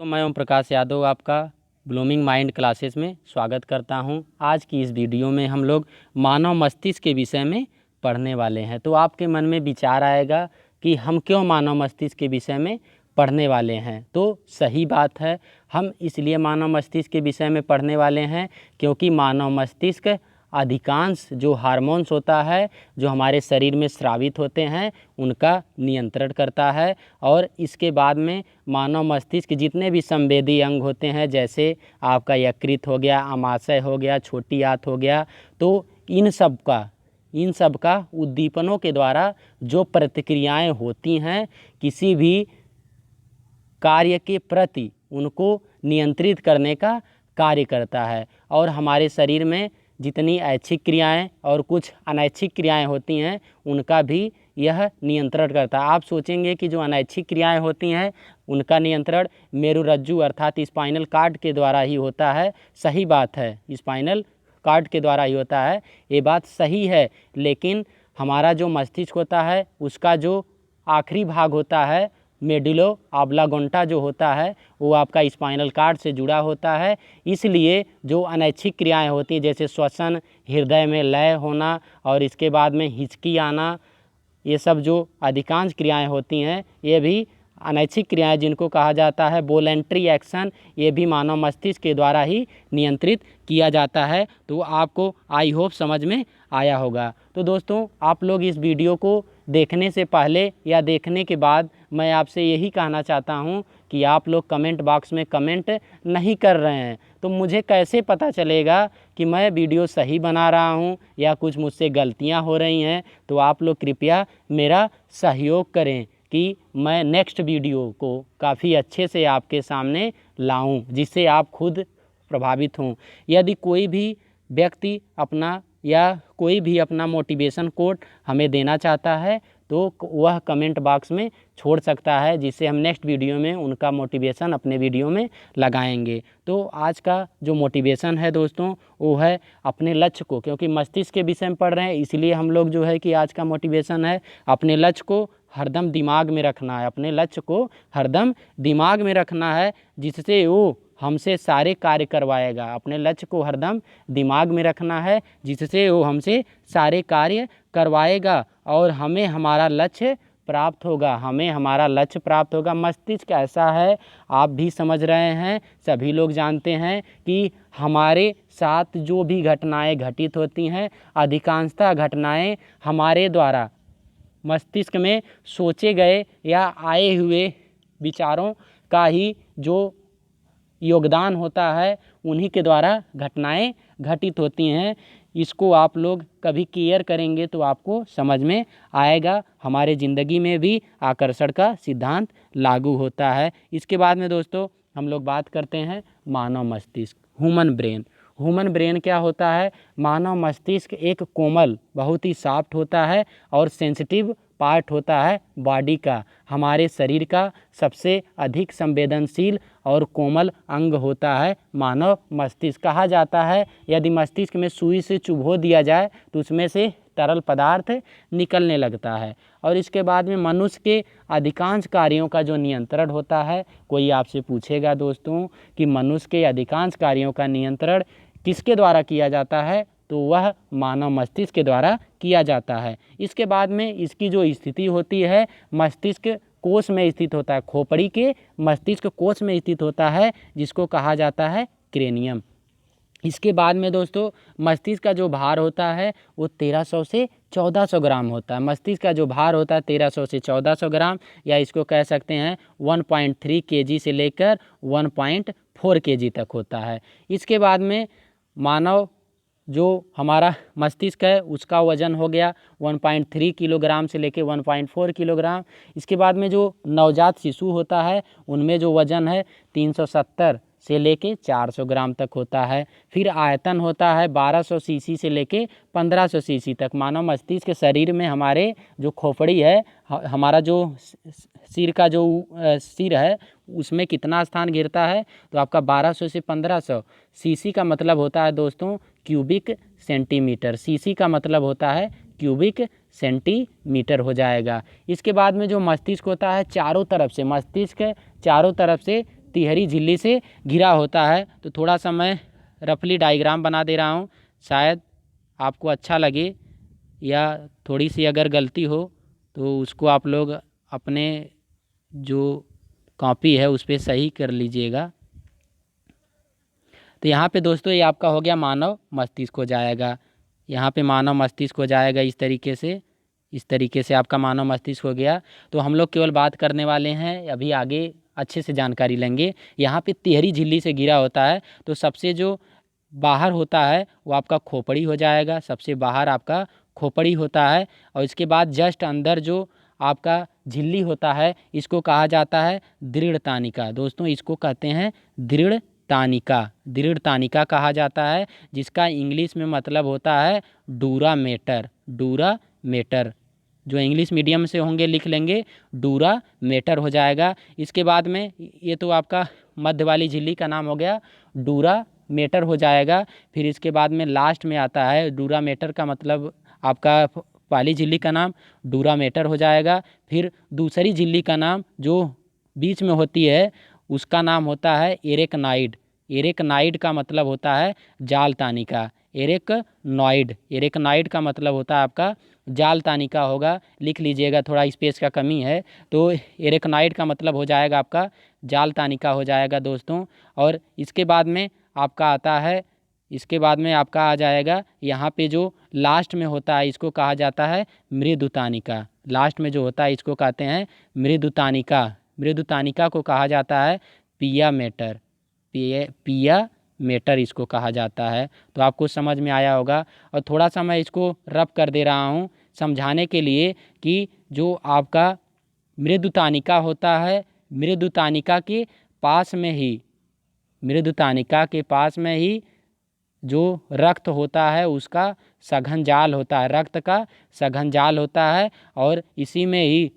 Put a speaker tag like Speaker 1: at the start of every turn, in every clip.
Speaker 1: तो मैं ओम प्रकाश यादव आपका ब्लूमिंग माइंड क्लासेस में स्वागत करता हूं। आज की इस वीडियो में हम लोग मानव मस्तिष्क के विषय में पढ़ने वाले हैं। तो आपके मन में विचार आएगा कि हम क्यों मानव मस्तिष्क के विषय में पढ़ने वाले हैं। तो सही बात है, हम इसलिए मानव मस्तिष्क के विषय में पढ़ने वाले हैं क्योंकि मानव मस्तिष्क अधिकांश जो हार्मोन्स होता है जो हमारे शरीर में स्रावित होते हैं उनका नियंत्रण करता है। और इसके बाद में मानव मस्तिष्क जितने भी संवेदी अंग होते हैं, जैसे आपका यकृत हो गया, आमाशय हो गया, छोटी आंत हो गया, तो इन सब का उद्दीपनों के द्वारा जो प्रतिक्रियाएं होती हैं किसी भी कार्य के प्रति उनको नियंत्रित करने का कार्य करता है। और हमारे शरीर में जितनी ऐच्छिक क्रियाएं और कुछ अनैच्छिक क्रियाएं होती हैं उनका भी यह नियंत्रण करता है। आप सोचेंगे कि जो अनैच्छिक क्रियाएं होती हैं उनका नियंत्रण मेरुरज्जु अर्थात स्पाइनल कार्ड के द्वारा ही होता है। सही बात है, स्पाइनल कार्ड के द्वारा ही होता है, ये बात सही है। लेकिन हमारा जो मस्तिष्क होता है उसका जो आखिरी भाग होता है मेडुलो ऑब्लांगेटा जो होता है वो आपका स्पाइनल कार्ड से जुड़ा होता है। इसलिए जो अनैच्छिक क्रियाएं होती हैं जैसे श्वसन, हृदय में लय होना और इसके बाद में हिचकी आना, ये सब जो अधिकांश क्रियाएं होती हैं ये भी अनैच्छिक क्रियाएं जिनको कहा जाता है वॉलंटरी एक्शन, ये भी मानव मस्तिष्क के द्वारा ही नियंत्रित किया जाता है। तो आपको आई होप समझ में आया होगा। तो दोस्तों, आप लोग इस वीडियो को देखने से पहले या देखने के बाद मैं आपसे यही कहना चाहता हूं कि आप लोग कमेंट बॉक्स में कमेंट नहीं कर रहे हैं तो मुझे कैसे पता चलेगा कि मैं वीडियो सही बना रहा हूं या कुछ मुझसे गलतियां हो रही हैं। तो आप लोग कृपया मेरा सहयोग करें कि मैं नेक्स्ट वीडियो को काफ़ी अच्छे से आपके सामने लाऊं जिससे आप खुद प्रभावित हों। यदि कोई भी व्यक्ति अपना या कोई भी अपना मोटिवेशन कोट हमें देना चाहता है तो वह कमेंट बॉक्स में छोड़ सकता है, जिससे हम नेक्स्ट वीडियो में उनका मोटिवेशन अपने वीडियो में लगाएंगे। तो आज का जो मोटिवेशन है दोस्तों वो है अपने लक्ष्य को, क्योंकि मस्तिष्क के विषय में पढ़ रहे हैं इसलिए हम लोग जो है कि आज का मोटिवेशन है अपने लक्ष्य को हरदम दिमाग में रखना है। अपने लक्ष्य को हरदम दिमाग में रखना है जिससे वो हमसे सारे कार्य करवाएगा। अपने लक्ष्य को हरदम दिमाग में रखना है जिससे वो हमसे सारे कार्य करवाएगा और हमें हमारा लक्ष्य प्राप्त होगा। हमें हमारा लक्ष्य प्राप्त होगा। मस्तिष्क ऐसा है, आप भी समझ रहे हैं, सभी लोग जानते हैं कि हमारे साथ जो भी घटनाएं घटित होती हैं अधिकांशतः घटनाएं हमारे द्वारा मस्तिष्क में सोचे गए या आए हुए विचारों का ही जो योगदान होता है उन्हीं के द्वारा घटनाएं घटित होती हैं। इसको आप लोग कभी केयर करेंगे तो आपको समझ में आएगा। हमारे ज़िंदगी में भी आकर्षण का सिद्धांत लागू होता है। इसके बाद में दोस्तों हम लोग बात करते हैं मानव मस्तिष्क, ह्यूमन ब्रेन। ह्यूमन ब्रेन क्या होता है? मानव मस्तिष्क एक कोमल, बहुत ही सॉफ्ट होता है और सेंसिटिव पार्ट होता है बॉडी का। हमारे शरीर का सबसे अधिक संवेदनशील और कोमल अंग होता है मानव मस्तिष्क। कहा जाता है यदि मस्तिष्क में सुई से चुभो दिया जाए तो उसमें से तरल पदार्थ निकलने लगता है। और इसके बाद में मनुष्य के अधिकांश कार्यों का जो नियंत्रण होता है, कोई आपसे पूछेगा दोस्तों कि मनुष्य के अधिकांश कार्यों का नियंत्रण किसके द्वारा किया जाता है, तो वह मानव मस्तिष्क के द्वारा किया जाता है। इसके बाद में इसकी जो स्थिति होती है मस्तिष्क कोश में स्थित होता है, खोपड़ी के मस्तिष्क कोश में स्थित होता है जिसको कहा जाता है क्रेनियम। इसके बाद में दोस्तों मस्तिष्क का जो भार होता है वो 1300 से 1400 ग्राम होता है। मस्तिष्क का जो भार होता है 1300 से 1400 ग्राम, या इसको कह सकते हैं 1.3 kg से लेकर 1.4 kg तक होता है। इसके बाद में मानव जो हमारा मस्तिष्क है उसका वज़न हो गया 1.3 किलोग्राम से लेके 1.4 किलोग्राम। इसके बाद में जो नवजात शिशु होता है उनमें जो वज़न है 370 से लेके 400 ग्राम तक होता है। फिर आयतन होता है 1200 सीसी से लेके 1500 सीसी तक। मानव मस्तिष्क के शरीर में हमारे जो खोपड़ी है, हमारा जो सिर का जो सिर है उसमें कितना स्थान घेरता है, तो आपका 1200 से 1500। सीसी का मतलब होता है दोस्तों क्यूबिक सेंटीमीटर। सीसी का मतलब होता है क्यूबिक सेंटीमीटर हो जाएगा। इसके बाद में जो मस्तिष्क होता है चारों तरफ से, मस्तिष्क चारों तरफ से तिहरी झिल्ली से घिरा होता है। तो थोड़ा सा मैं रफली डायग्राम बना दे रहा हूँ, शायद आपको अच्छा लगे, या थोड़ी सी अगर गलती हो तो उसको आप लोग अपने जो कॉपी है उस पर सही कर लीजिएगा। तो यहाँ पे दोस्तों ये आपका हो गया मानव मस्तिष्क हो जाएगा। यहाँ पे मानव मस्तिष्क हो जाएगा इस तरीके से आपका मानव मस्तिष्क हो गया। तो हम लोग केवल बात करने वाले हैं, अभी आगे अच्छे से जानकारी लेंगे। यहाँ पे तिहरी झिल्ली से घिरा होता है, तो सबसे जो बाहर होता है वो आपका खोपड़ी हो जाएगा, सबसे बाहर आपका खोपड़ी होता है। और इसके बाद जस्ट अंदर जो आपका झिल्ली होता है इसको कहा जाता है दृढ़ तानिका। दोस्तों इसको कहते हैं दृढ़ तानिका कहा जाता है, जिसका इंग्लिश में मतलब होता है डूरा मेटर। जो इंग्लिश मीडियम से होंगे लिख लेंगे डूरा मेटर हो जाएगा। इसके बाद में ये तो आपका मध्य वाली झिल्ली का नाम हो गया डूरा मेटर हो जाएगा। फिर इसके बाद में लास्ट में आता है डूरा मेटर का मतलब आपका पहली झिल्ली का नाम डूरा मेटर हो जाएगा। फिर दूसरी झिल्ली का नाम जो बीच में होती है उसका नाम होता है एरेकनाइड का मतलब होता है जाल तानिका। एरेकनाइड का मतलब होता है आपका जाल तानिका होगा, लिख लीजिएगा, थोड़ा स्पेस का कमी है। तो एरेकनाइड का मतलब हो जाएगा आपका जाल तानिका हो जाएगा दोस्तों। और इसके बाद में आपका आ जाएगा यहाँ पे जो लास्ट में होता है इसको कहा जाता है मृदुतानिका। लास्ट में जो होता है इसको कहते हैं मृदुतानिका को कहा जाता है पिया मेटर इसको कहा जाता है। तो आपको समझ में आया होगा। और थोड़ा सा मैं इसको रब कर दे रहा हूँ समझाने के लिए कि जो आपका मृदुतानिका होता है, मृदुतानिका के पास में ही जो रक्त होता है उसका सघन जाल होता है, रक्त का सघन जाल होता है। और इसी में ही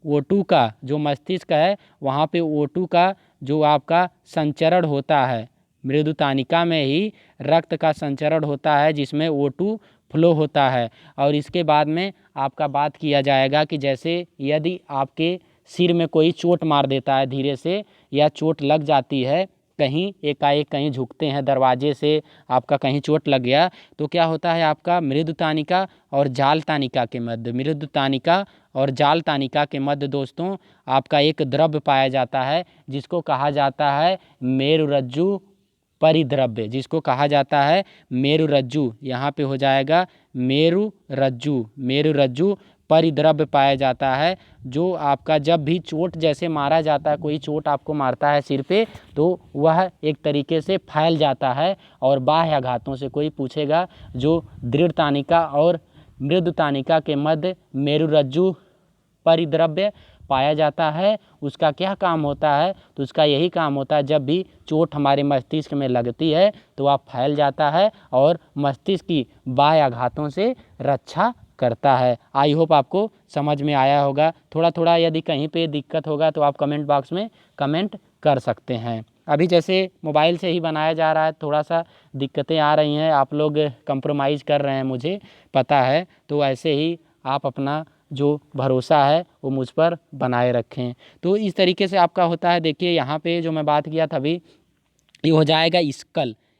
Speaker 1: O2 का जो मस्तिष्क है वहाँ पे O2 का जो आपका संचरण होता है, मृदुतानिका में ही रक्त का संचरण होता है जिसमें O2 फ्लो होता है। और इसके बाद में आपका बात किया जाएगा कि जैसे यदि आपके सिर में कोई चोट मार देता है धीरे से, या चोट लग जाती है कहीं, एकाएक कहीं झुकते हैं दरवाजे से, आपका कहीं चोट लग गया, तो क्या होता है आपका मृदुतानिका और जाल तानिका के मध्य दोस्तों आपका एक द्रव्य पाया जाता है जिसको कहा जाता है मेरुरज्जु परिद्रव्य, यहाँ पे हो जाएगा मेरुरज्जु परिद्रव्य पाया जाता है। जो आपका जब भी चोट जैसे मारा जाता है, कोई चोट आपको मारता है सिर पे, तो वह एक तरीके से फैल जाता है और बाह्य आघातों से, कोई पूछेगा जो दृढ़ तानिका और मृदुतानिका के मध्य मेरुरज्जु परिद्रव्य पाया जाता है, उसका क्या काम होता है? तो उसका यही काम होता है, जब भी चोट हमारे मस्तिष्क में लगती है तो वह फैल जाता है और मस्तिष्क की बाह्य आघातों से रक्षा करता है। आई होप आपको समझ में आया होगा। थोड़ा यदि कहीं पे दिक्कत होगा तो आप कमेंट बॉक्स में कमेंट कर सकते हैं। अभी जैसे मोबाइल से ही बनाया जा रहा है, थोड़ा सा दिक्कतें आ रही हैं, आप लोग कंप्रोमाइज़ कर रहे हैं, मुझे पता है। तो ऐसे ही आप अपना जो भरोसा है वो मुझ पर बनाए रखें। तो इस तरीके से आपका होता है। देखिए यहाँ पे जो मैं बात किया था अभी, ये हो जाएगा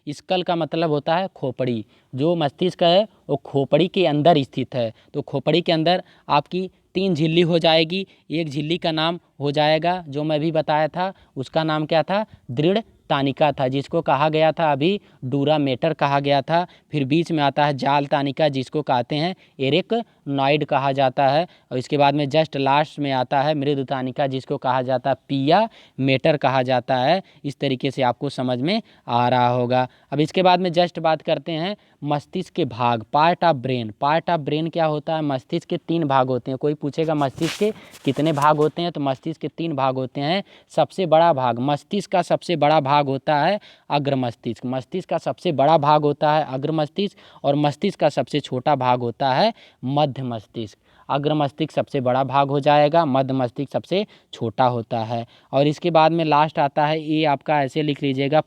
Speaker 1: स्कल का मतलब होता है खोपड़ी। जो मस्तिष्क है वो खोपड़ी के अंदर स्थित है। तो खोपड़ी के अंदर आपकी 3 झिल्ली हो जाएगी। एक झिल्ली का नाम हो जाएगा, जो मैं भी बताया था, उसका नाम क्या था? दृढ़ तानिका था, जिसको कहा गया था अभी डूरा मेटर कहा गया था। फिर बीच में आता है जाल तानिका, जिसको कहते हैं एरेकनॉइड कहा जाता है। और इसके बाद में जस्ट लास्ट में आता है मृदु तानिका, जिसको कहा जाता है पिया मेटर कहा जाता है। इस तरीके से आपको समझ में आ रहा होगा। अब इसके बाद में जस्ट बात करते हैं मस्तिष्क के भाग, पार्ट ऑफ ब्रेन क्या होता है? मस्तिष्क के 3 भाग होते हैं। कोई पूछेगा मस्तिष्क के कितने भाग होते हैं? तो मस्तिष्क के 3 भाग होते हैं। सबसे बड़ा भाग, मस्तिष्क का सबसे बड़ा भाग होता है अग्र मस्तिष्क। मस्तिष्क का सबसे बड़ा भाग होता है अग्र मस्तिष्क, और मस्तिष्क का सबसे छोटा भाग होता है मध्य मस्तिष्क। अग्र मस्तिष्क सबसे बड़ा भाग हो जाएगा, मध्य मस्तिष्क सबसे छोटा होता है। और इसके बाद में लास्ट आता है, ये आपका ऐसे लिख लीजिएगा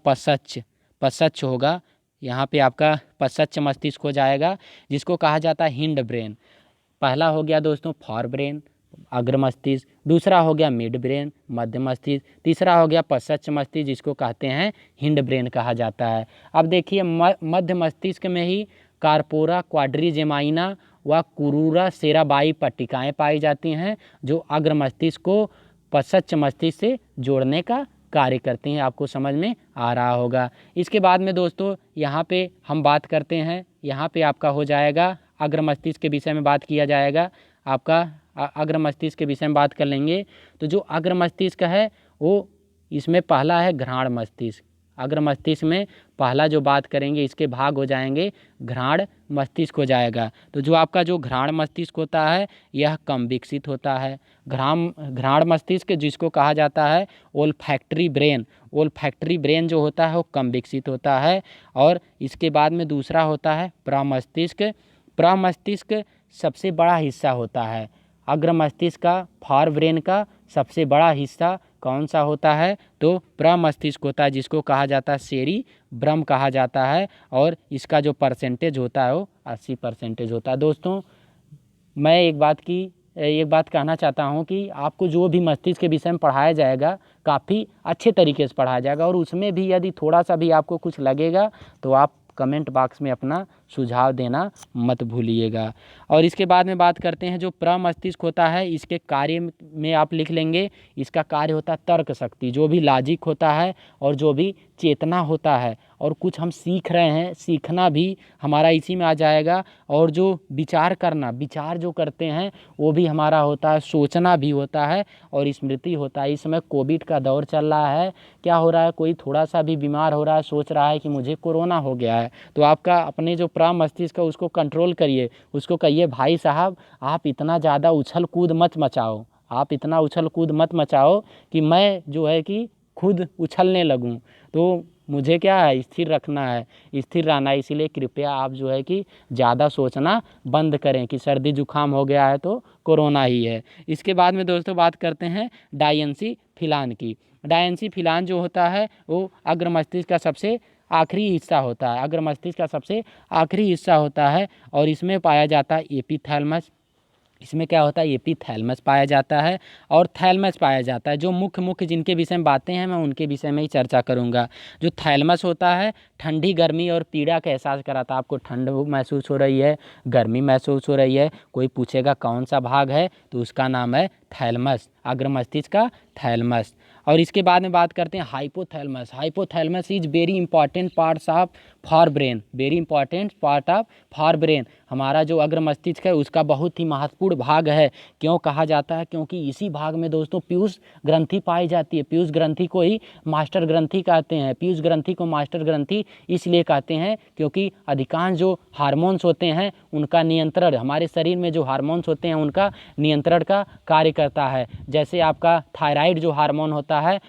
Speaker 1: पश्च होगा। यहाँ पे आपका पश्च मस्तिष्क हो जाएगा, जिसको कहा जाता है हिंड ब्रेन। पहला हो गया दोस्तों फॉर ब्रेन, अग्र मस्तिष्क, दूसरा हो गया मिड ब्रेन मध्य मस्तिष्क, तीसरा हो गया पश्च मस्तिष्क जिसको कहते हैं हिंड ब्रेन कहा जाता है। अब देखिए मध्य मस्तिष्क में ही कार्पोरा क्वाड्रिजेमाइना व कुरूरा सेराबाई पट्टिकाएँ पाई जाती हैं जो अग्र मस्तिष्क को पश्च मस्तिष्क से जोड़ने का कार्य करती हैं। आपको समझ में आ रहा होगा। इसके बाद में दोस्तों यहाँ पे हम बात करते हैं, यहाँ पे आपका हो जाएगा अग्र मस्तिष्क के विषय में बात किया जाएगा। आपका अग्र मस्तिष्क के विषय में बात कर लेंगे तो जो अग्र मस्तिष्क है वो इसमें पहला है घ्राण मस्तिष्क। अग्र मस्तिष्क में पहला जो बात करेंगे इसके भाग हो जाएंगे घ्राण मस्तिष्क हो जाएगा। तो जो आपका जो घ्राण मस्तिष्क होता है यह कम विकसित होता है। घ्राण मस्तिष्क जिसको कहा जाता है ओल्फैक्टरी ब्रेन, ओल्फैक्टरी ब्रेन जो होता है वो कम विकसित होता है। और इसके बाद में दूसरा होता है प्रमस्तिष्क। प्रमस्तिष्क सबसे बड़ा हिस्सा होता है अग्र मस्तिष्क का। फॉर ब्रेन का सबसे बड़ा हिस्सा कौन सा होता है तो प्रमस्तिष्क होता है जिसको कहा जाता है सेरिब्रम कहा जाता है। और इसका जो परसेंटेज होता है वो 80% होता है। दोस्तों मैं एक बात कहना चाहता हूँ कि आपको जो भी मस्तिष्क के विषय में पढ़ाया जाएगा काफ़ी अच्छे तरीके से पढ़ाया जाएगा। और उसमें भी यदि थोड़ा सा भी आपको कुछ लगेगा तो आप कमेंट बॉक्स में अपना सुझाव देना मत भूलिएगा। और इसके बाद में बात करते हैं जो प्रमस्तिष्क होता है इसके कार्य में आप लिख लेंगे। इसका कार्य होता है तर्क शक्ति, जो भी लॉजिक होता है और जो भी चेतना होता है और कुछ हम सीख रहे हैं, सीखना भी हमारा इसी में आ जाएगा। और जो विचार करना, विचार जो करते हैं वो भी हमारा होता है, सोचना भी होता है और स्मृति होता है। इस समय कोविड का दौर चल रहा है, क्या हो रहा है, कोई थोड़ा सा भी बीमार हो रहा है, सोच रहा है कि मुझे कोरोना हो गया है, तो आपका अपने जो प्रमस्तिष्क है उसको कंट्रोल करिए, उसको कहिए भाई साहब आप इतना ज़्यादा उछल कूद मत मचाओ, आप इतना उछल कूद मत मचाओ कि मैं जो है कि खुद उछलने लगूं। तो मुझे क्या है, स्थिर रखना है, स्थिर रहना है। इसीलिए कृपया आप जो है कि ज़्यादा सोचना बंद करें कि सर्दी जुकाम हो गया है तो कोरोना ही है। इसके बाद में दोस्तों बात करते हैं डायंसी फिलान की। डायंसी फिलान जो होता है वो अग्र मस्तिष्क का सबसे आखिरी हिस्सा होता है, अग्र मस्तिष्क का सबसे आखिरी हिस्सा होता है। और इसमें पाया जाता है एपिथैलेमस। इसमें क्या होता है, एपिथैलेमस पाया जाता है और थैलेमस पाया जाता है। जो मुख्य जिनके विषय में बातें हैं मैं उनके विषय में ही चर्चा करूंगा। जो थैलेमस होता है ठंडी गर्मी और पीड़ा का एहसास कराता है। आपको ठंड महसूस हो रही है, गर्मी महसूस हो रही है, कोई पूछेगा कौन सा भाग है तो उसका नाम है थैलेमस, अग्र मस्तिष्क का थैलेमस। और इसके बाद में बात करते हैं hypothalamus. Hypothalamus is very important parts of for brain, very important part of for brain. हमारा जो अग्र मस्तिष्क है उसका बहुत ही महत्वपूर्ण भाग है। क्यों कहा जाता है, क्योंकि इसी भाग में दोस्तों पीयूष ग्रंथि पाई जाती है। पीयूष ग्रंथि को ही मास्टर ग्रंथि कहते हैं। पीयूष ग्रंथि को मास्टर ग्रंथि इसलिए कहते हैं क्योंकि अधिकांश जो हार्मोन्स होते हैं उनका नियंत्रण, हमारे शरीर में जो हार्मोन्स होते हैं उनका नियंत्रण का कार्य करता है। जैसे आपका थायराइड जो हार्मोन होता है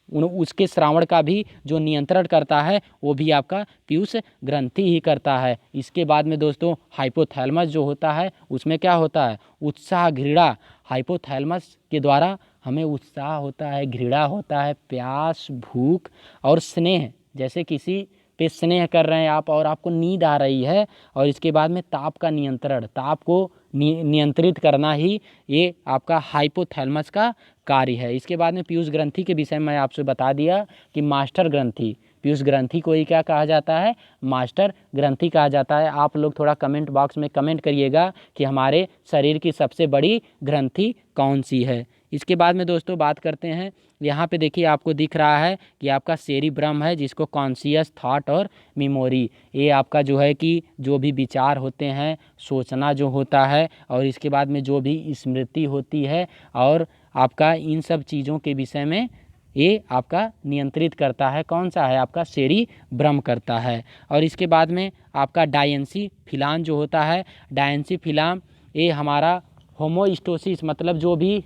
Speaker 1: उसके श्रावण का भी जो नियंत्रण करता है वो भी आपका पीयूष ग्रंथि ही करता है। इसके बाद में दोस्तों हाइपोथैलेमस जो होता है उसमें क्या होता है, उत्साह घृणा। हाइपोथैलेमस के द्वारा हमें उत्साह होता है, घृणा होता है, प्यास, भूख और स्नेह। जैसे किसी पे स्नेह कर रहे हैं आप और आपको नींद आ रही है। और इसके बाद में ताप का नियंत्रण, ताप को नियंत्रित करना ही ये आपका हाइपोथैलेमस का कार्य है। इसके बाद में पीयूष ग्रंथि के विषय में आपसे बता दिया कि मास्टर ग्रंथि, पीयूष ग्रंथि को ही क्या कहा जाता है, मास्टर ग्रंथि कहा जाता है। आप लोग थोड़ा कमेंट बॉक्स में कमेंट करिएगा कि हमारे शरीर की सबसे बड़ी ग्रंथि कौन सी है। इसके बाद में दोस्तों बात करते हैं, यहाँ पे देखिए आपको दिख रहा है कि आपका सेरिब्रम है जिसको कॉन्शियस थॉट और मेमोरी, ये आपका जो है कि जो भी विचार होते हैं, सोचना जो होता है और इसके बाद में जो भी स्मृति होती है और आपका इन सब चीज़ों के विषय में ये आपका नियंत्रित करता है। कौन सा है, आपका सेरिब्रम करता है। और इसके बाद में आपका डायंसी फिलान जो होता है, डायंसी फिलान ये हमारा होमोस्टोसिस मतलब जो भी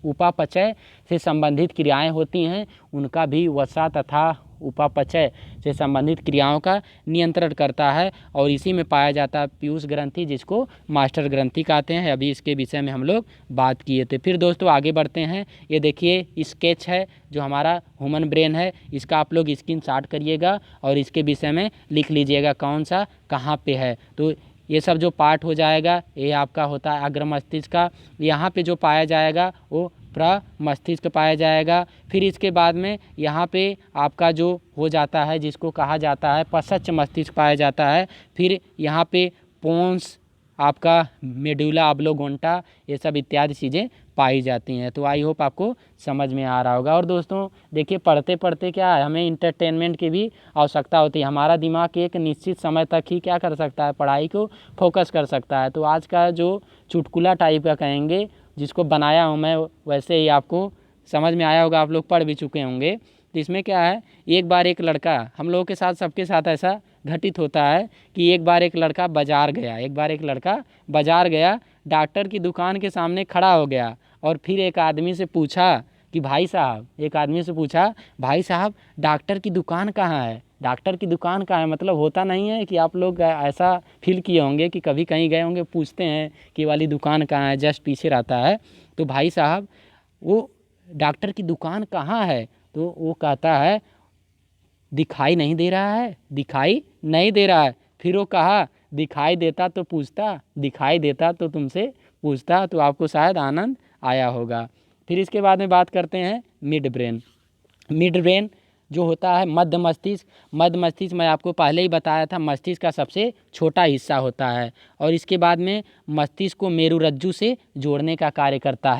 Speaker 1: उपापचय से संबंधित क्रियाएं होती हैं उनका भी वसा तथा उपापचय से संबंधित क्रियाओं का नियंत्रण करता है। और इसी में पाया जाता है पीयूष ग्रंथि जिसको मास्टर ग्रंथि कहते हैं। अभी इसके विषय में हम लोग बात किए थे। फिर दोस्तों आगे बढ़ते हैं, ये देखिए स्केच है जो हमारा ह्यूमन ब्रेन है, इसका आप लोग स्क्रीनशॉट करिएगा और इसके विषय में लिख लीजिएगा कौन सा कहाँ पे है। तो ये सब जो पार्ट हो जाएगा ये आपका होता है अग्र मस्तिष्क का। यहाँ पे जो पाया जाएगा वो प्रमस्तिष्क पाया जाएगा। फिर इसके बाद में यहाँ पे आपका जो हो जाता है जिसको कहा जाता है पश्च मस्तिष्क पाया जाता है। फिर यहाँ पे पोन्स, आपका मेडुला ऑब्लोंगेटा, ये सब इत्यादि चीज़ें पाई जाती हैं। तो आई होप आपको समझ में आ रहा होगा। और दोस्तों देखिए, पढ़ते पढ़ते क्या है, हमें इंटरटेनमेंट की भी आवश्यकता होती है। हमारा दिमाग एक निश्चित समय तक ही क्या कर सकता है, पढ़ाई को फोकस कर सकता है। तो आज का जो चुटकुला टाइप का कहेंगे जिसको बनाया हूँ मैं, वैसे ही आपको समझ में आया होगा, आप लोग पढ़ भी चुके होंगे। तो इसमें क्या है, एक बार एक लड़का, हम लोगों के साथ सबके साथ ऐसा घटित होता है कि एक बार एक लड़का बाजार गया, डॉक्टर की दुकान के सामने खड़ा हो गया और फिर एक आदमी से पूछा भाई साहब डॉक्टर की दुकान कहाँ है। डॉक्टर की दुकान कहाँ है मतलब होता नहीं है कि आप लोग ऐसा फील किए होंगे कि कभी कहीं गए होंगे, पूछते हैं कि वाली दुकान कहाँ है, जस्ट पीछे रहता है। तो भाई साहब वो डॉक्टर की दुकान कहाँ है, तो वो कहता है दिखाई नहीं दे रहा है। फिर वो कहा दिखाई देता तो पूछता, दिखाई देता तो तुमसे पूछता। तो आपको शायद आनंद आया होगा। फिर इसके बाद में बात करते हैं मिड ब्रेन जो होता है मध्य मस्तिष्क मैं आपको पहले ही बताया था, मस्तिष्क का सबसे छोटा हिस्सा होता है। और इसके बाद में मस्तिष्क को मेरुरज्जु से जोड़ने का कार्य करता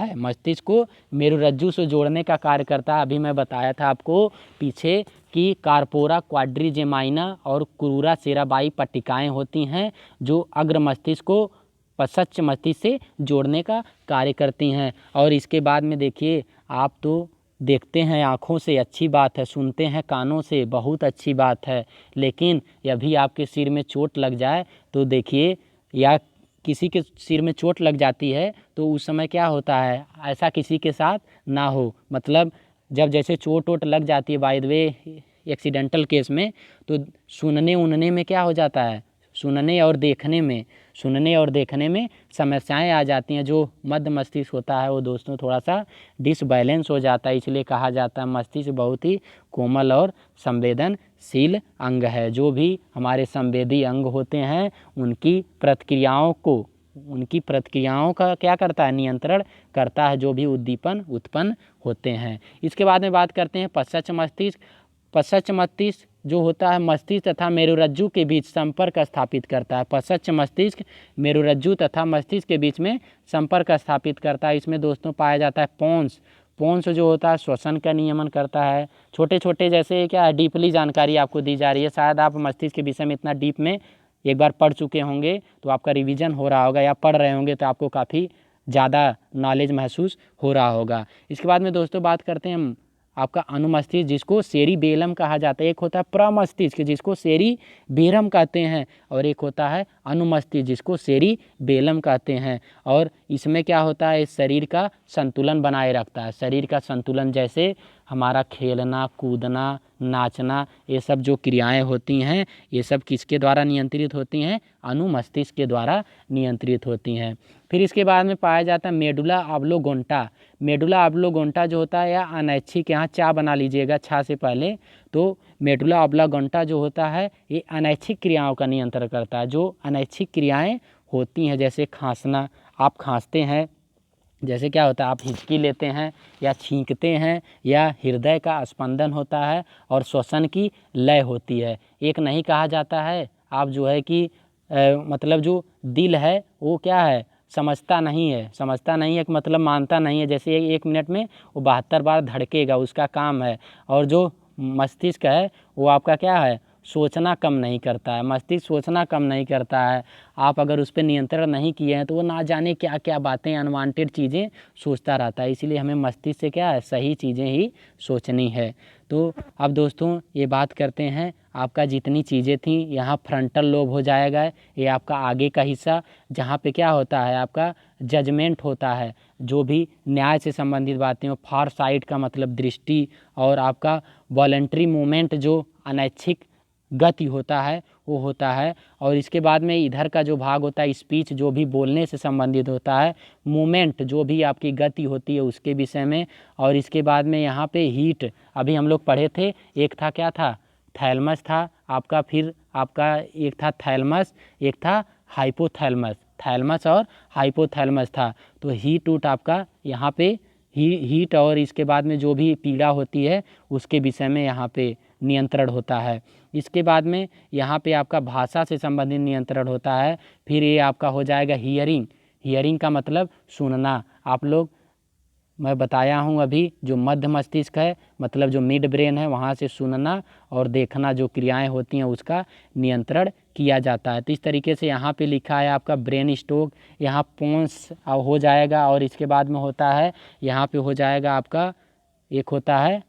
Speaker 1: है। अभी मैं बताया था आपको पीछे कि कार्पोरा क्वाड्रिजेमाइना और क्रूरा सेराबाई पट्टिकाएँ होती हैं जो अग्र मस्तिष्क को पश्च मस्तिष्क से जोड़ने का कार्य करती हैं। और इसके बाद में देखिए, आप तो देखते हैं आँखों से, अच्छी बात है, सुनते हैं कानों से, बहुत अच्छी बात है, लेकिन अभी आपके सिर में चोट लग जाए तो देखिए, या किसी के सिर में चोट लग जाती है तो उस समय क्या होता है, ऐसा किसी के साथ ना हो। मतलब जब जैसे चोट लग जाती है by the way accidental case में, तो सुनने में क्या हो जाता है, सुनने और देखने में समस्याएं आ जाती हैं। जो मध्य मस्तिष्क होता है वो दोस्तों थोड़ा सा डिसबैलेंस हो जाता है, इसलिए कहा जाता है मस्तिष्क बहुत ही कोमल और संवेदनशील अंग है। जो भी हमारे संवेदी अंग होते हैं उनकी प्रतिक्रियाओं का क्या करता है, नियंत्रण करता है, जो भी उद्दीपन उत्पन्न होते हैं। इसके बाद में बात करते हैं पश्च मस्तिष्क जो होता है मस्तिष्क तथा मेरुरज्जु के बीच संपर्क स्थापित करता है। पश्च मस्तिष्क मेरुरज्जु तथा मस्तिष्क के बीच में संपर्क स्थापित करता है। इसमें दोस्तों पाया जाता है पोन्स जो होता है श्वसन का नियमन करता है। छोटे छोटे जैसे क्या डीपली जानकारी आपको दी जा रही है, शायद आप मस्तिष्क के विषय में इतना डीप में एक बार पढ़ चुके होंगे तो आपका रिवीजन हो रहा होगा, या पढ़ रहे होंगे तो आपको काफ़ी ज़्यादा नॉलेज महसूस हो रहा होगा। इसके बाद में दोस्तों बात करते हैं हम आपका अनुमस्तिष्क जिसको सेरिबेलम कहा जाता है। एक होता है प्रमस्तिष्क जिसको सेरिबेरम कहते हैं, और एक होता है अनुमस्तिष्क जिसको सेरिबेलम कहते हैं। और इसमें क्या होता है, इस शरीर का संतुलन बनाए रखता है। शरीर का संतुलन जैसे हमारा खेलना कूदना नाचना, ये सब जो क्रियाएं होती हैं ये सब किसके द्वारा नियंत्रित होती हैं, अनुमस्तिष्क के द्वारा नियंत्रित होती हैं। फिर इसके बाद में पाया जाता है मेडुला ऑब्लोंगेटा जो होता है, या अनैच्छिक, यहाँ चा बना लीजिएगा छा से पहले। तो मेडुला ऑब्लोंगेटा जो होता है ये अनैच्छिक क्रियाओं का नियंत्रण करता है। जो अनैच्छिक क्रियाएं होती हैं जैसे खांसना, आप खांसते हैं, जैसे क्या होता है आप हिचकी लेते हैं या छींकते हैं, या हृदय का स्पंदन होता है और श्वसन की लय होती है। एक नहीं कहा जाता है आप जो है कि मतलब जो दिल है वो क्या है, समझता नहीं है मतलब मानता नहीं है। जैसे 1 मिनट में वो 72 बार धड़केगा, उसका काम है। और जो मस्तिष्क है वो आपका क्या है, सोचना कम नहीं करता है। मस्तिष्क सोचना कम नहीं करता है। आप अगर उस पर नियंत्रण नहीं किए हैं तो वो ना जाने क्या क्या बातें, अनवांटेड चीज़ें सोचता रहता है। इसलिए हमें मस्तिष्क से क्या है, सही चीज़ें ही सोचनी है। तो अब दोस्तों ये बात करते हैं, आपका जितनी चीज़ें थी यहाँ फ्रंटल लोब हो जाएगा, ये आपका आगे का हिस्सा, जहाँ पे क्या होता है आपका जजमेंट होता है, जो भी न्याय से संबंधित बातें हो। फार साइड का मतलब दृष्टि, और आपका वॉलंटरी मूवमेंट जो अनैच्छिक गति होता है वो होता है। और इसके बाद में इधर का जो भाग होता है स्पीच, जो भी बोलने से संबंधित होता है। मूवमेंट जो भी आपकी गति होती है उसके विषय में। और इसके बाद में यहाँ पे हीट, अभी हम लोग पढ़े थे, एक था क्या था, थैलमस था आपका, फिर आपका एक था थैलमस, एक था हाइपोथैलेमस, थैलेमस और हाइपोथैलेमस था। तो हीट टूट आपका यहाँ पे हीट और इसके बाद में जो भी पीड़ा होती है उसके विषय में यहाँ पे नियंत्रण होता है। इसके बाद में यहाँ पे आपका भाषा से संबंधित नियंत्रण होता है। फिर ये आपका हो जाएगा हियरिंग, हियरिंग का मतलब सुनना। आप लोग मैं बताया हूँ अभी, जो मध्य मस्तिष्क है मतलब जो मिड ब्रेन है, वहाँ से सुनना और देखना जो क्रियाएं होती हैं उसका नियंत्रण किया जाता है। तो इस तरीके से यहाँ पे लिखा है आपका ब्रेन स्टॉक, यहाँ पोन्स हो जाएगा और इसके बाद में होता है यहाँ पे हो जाएगा आपका एक होता है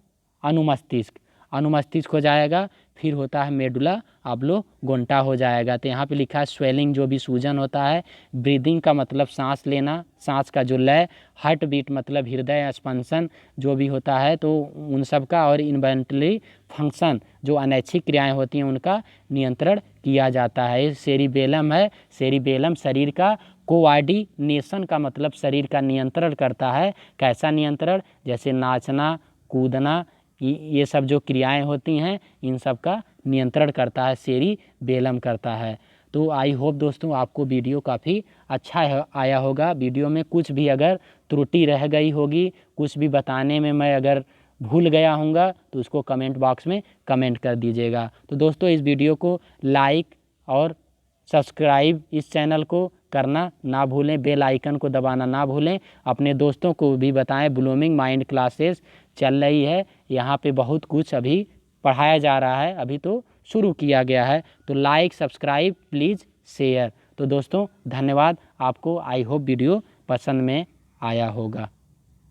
Speaker 1: अनुमस्तिष्क, अनुमस्तिष्क हो जाएगा। फिर होता है मेडुला ऑब्लोंगेटा हो जाएगा। तो यहाँ पे लिखा है स्वेलिंग जो भी सूजन होता है, ब्रीदिंग का मतलब सांस लेना, सांस का जो लय, हार्ट बीट मतलब हृदय स्पंदन जो भी होता है तो उन सब का, और इन्वेंटरी फंक्शन जो अनैच्छिक क्रियाएं होती हैं उनका नियंत्रण किया जाता है। सेरिबेलम है, सेरिबेलम शरीर का कोऑर्डिनेशन का मतलब शरीर का नियंत्रण करता है। कैसा नियंत्रण? जैसे नाचना, कूदना, ये सब जो क्रियाएं होती हैं इन सब का नियंत्रण करता है, सेरिबेलम करता है। तो आई होप दोस्तों आपको वीडियो काफ़ी अच्छा आया होगा। वीडियो में कुछ भी अगर त्रुटि रह गई होगी, कुछ भी बताने में मैं अगर भूल गया हूँगा तो उसको कमेंट बॉक्स में कमेंट कर दीजिएगा। तो दोस्तों इस वीडियो को लाइक और सब्सक्राइब इस चैनल को करना ना भूलें, बेल आइकन को दबाना ना भूलें। अपने दोस्तों को भी बताएं ब्लूमिंग माइंड क्लासेस चल रही है, यहाँ पे बहुत कुछ अभी पढ़ाया जा रहा है, अभी तो शुरू किया गया है। तो लाइक, सब्सक्राइब, प्लीज़ शेयर। तो दोस्तों धन्यवाद आपको। आई होप वीडियो पसंद में आया होगा।